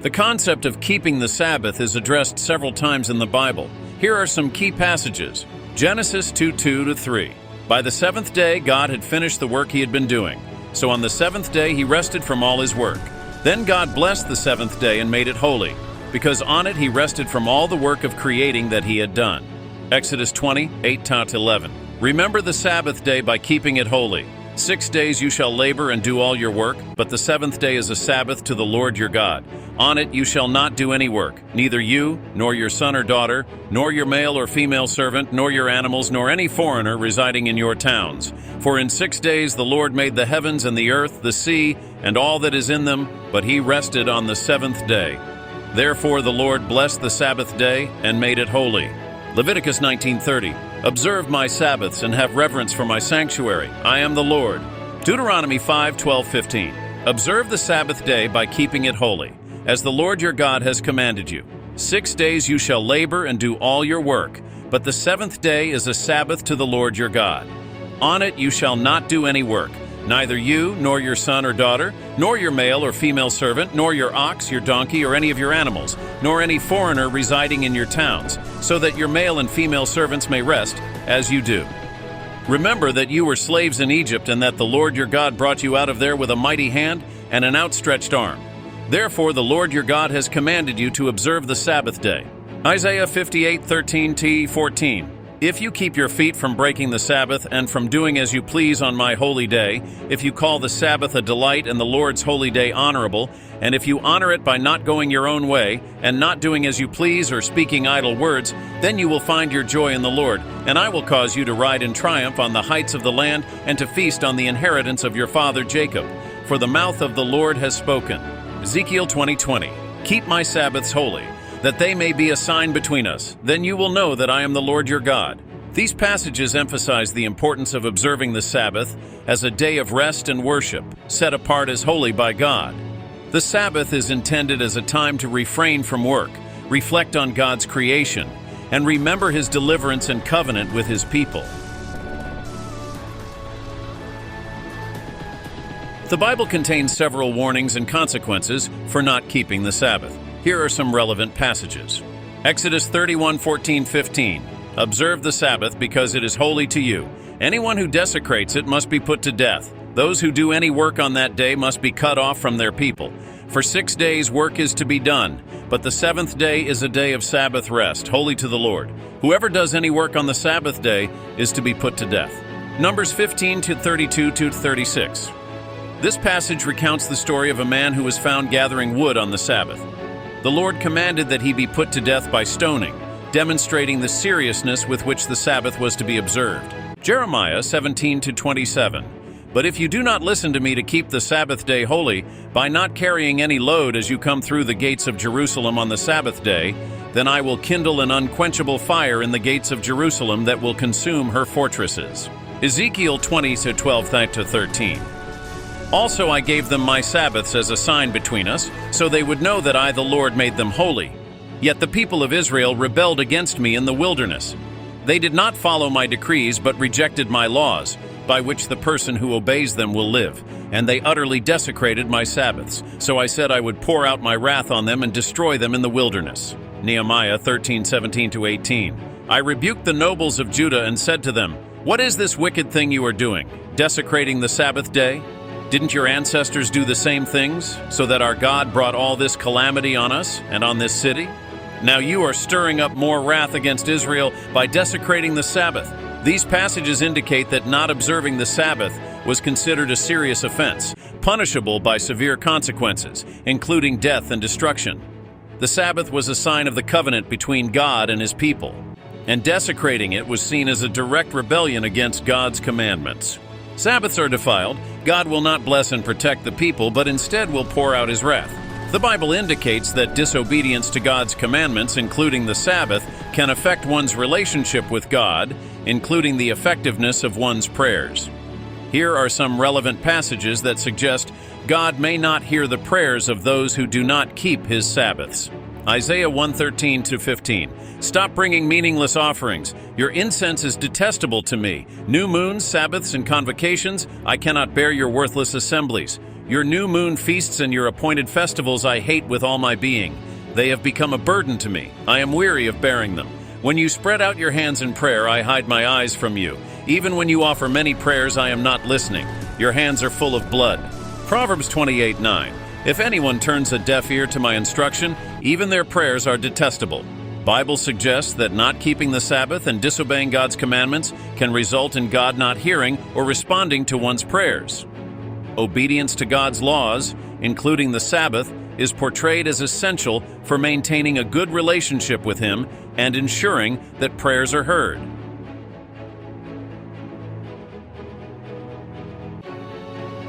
The concept of keeping the Sabbath is addressed several times in the Bible. Here are some key passages. Genesis 2:2-3. By the seventh day, God had finished the work he had been doing. So on the seventh day, he rested from all his work. Then God blessed the seventh day and made it holy, because on it he rested from all the work of creating that he had done. Exodus 20:8-11. Remember the Sabbath day by keeping it holy. 6 days you shall labor and do all your work, but the seventh day is a Sabbath to the Lord your God. On it you shall not do any work, neither you, nor your son or daughter, nor your male or female servant, nor your animals, nor any foreigner residing in your towns. For in 6 days the Lord made the heavens and the earth, the sea, and all that is in them, but he rested on the seventh day. Therefore the Lord blessed the Sabbath day and made it holy. Leviticus 19:30. Observe my Sabbaths and have reverence for my sanctuary. I am the Lord. Deuteronomy 5:12-15. Observe the Sabbath day by keeping it holy, as the Lord your God has commanded you. 6 days you shall labor and do all your work, but the seventh day is a Sabbath to the Lord your God. On it you shall not do any work, neither you, nor your son or daughter, nor your male or female servant, nor your ox, your donkey, or any of your animals, nor any foreigner residing in your towns, so that your male and female servants may rest, as you do. Remember that you were slaves in Egypt, and that the Lord your God brought you out of there with a mighty hand and an outstretched arm. Therefore the Lord your God has commanded you to observe the Sabbath day. Isaiah 58:13-14. If you keep your feet from breaking the Sabbath and from doing as you please on my holy day, if you call the Sabbath a delight and the Lord's holy day honorable, and if you honor it by not going your own way and not doing as you please or speaking idle words, then you will find your joy in the Lord, and I will cause you to ride in triumph on the heights of the land and to feast on the inheritance of your father Jacob. For the mouth of the Lord has spoken. Ezekiel 20:20. Keep my Sabbaths holy, that they may be a sign between us. Then you will know that I am the Lord your God. These passages emphasize the importance of observing the Sabbath as a day of rest and worship, set apart as holy by God. The Sabbath is intended as a time to refrain from work, reflect on God's creation, and remember his deliverance and covenant with his people. The Bible contains several warnings and consequences for not keeping the Sabbath. Here are some relevant passages. Exodus 31:14-15. Observe the Sabbath because it is holy to you. Anyone who desecrates it must be put to death. Those who do any work on that day must be cut off from their people. For 6 days work is to be done, but the seventh day is a day of Sabbath rest, holy to the Lord. Whoever does any work on the Sabbath day is to be put to death. Numbers 15:32-36. This passage recounts the story of a man who was found gathering wood on the Sabbath. The Lord commanded that he be put to death by stoning, demonstrating the seriousness with which the Sabbath was to be observed. Jeremiah 17:27. But if you do not listen to me to keep the Sabbath day holy, by not carrying any load as you come through the gates of Jerusalem on the Sabbath day, then I will kindle an unquenchable fire in the gates of Jerusalem that will consume her fortresses. Ezekiel 20:12-13. Also I gave them my Sabbaths as a sign between us, so they would know that I, the Lord, made them holy. Yet the people of Israel rebelled against me in the wilderness. They did not follow my decrees, but rejected my laws, by which the person who obeys them will live, and they utterly desecrated my Sabbaths. So I said I would pour out my wrath on them and destroy them in the wilderness. Nehemiah 13:17-18. I rebuked the nobles of Judah and said to them, what is this wicked thing you are doing, desecrating the Sabbath day? Didn't your ancestors do the same things, so that our God brought all this calamity on us and on this city? Now you are stirring up more wrath against Israel by desecrating the Sabbath. These passages indicate that not observing the Sabbath was considered a serious offense, punishable by severe consequences, including death and destruction. The Sabbath was a sign of the covenant between God and his people, and desecrating it was seen as a direct rebellion against God's commandments. Sabbaths are defiled, God will not bless and protect the people, but instead will pour out his wrath. The Bible indicates that disobedience to God's commandments, including the Sabbath, can affect one's relationship with God, including the effectiveness of one's prayers. Here are some relevant passages that suggest God may not hear the prayers of those who do not keep his Sabbaths. Isaiah 1:13-15. Stop bringing meaningless offerings. Your incense is detestable to me. New moons, Sabbaths, and convocations, I cannot bear your worthless assemblies. Your new moon feasts and your appointed festivals I hate with all my being. They have become a burden to me. I am weary of bearing them. When you spread out your hands in prayer, I hide my eyes from you. Even when you offer many prayers, I am not listening. Your hands are full of blood. Proverbs 28:9. If anyone turns a deaf ear to my instruction, even their prayers are detestable. Bible suggests that not keeping the Sabbath and disobeying God's commandments can result in God not hearing or responding to one's prayers. Obedience to God's laws, including the Sabbath, is portrayed as essential for maintaining a good relationship with Him and ensuring that prayers are heard.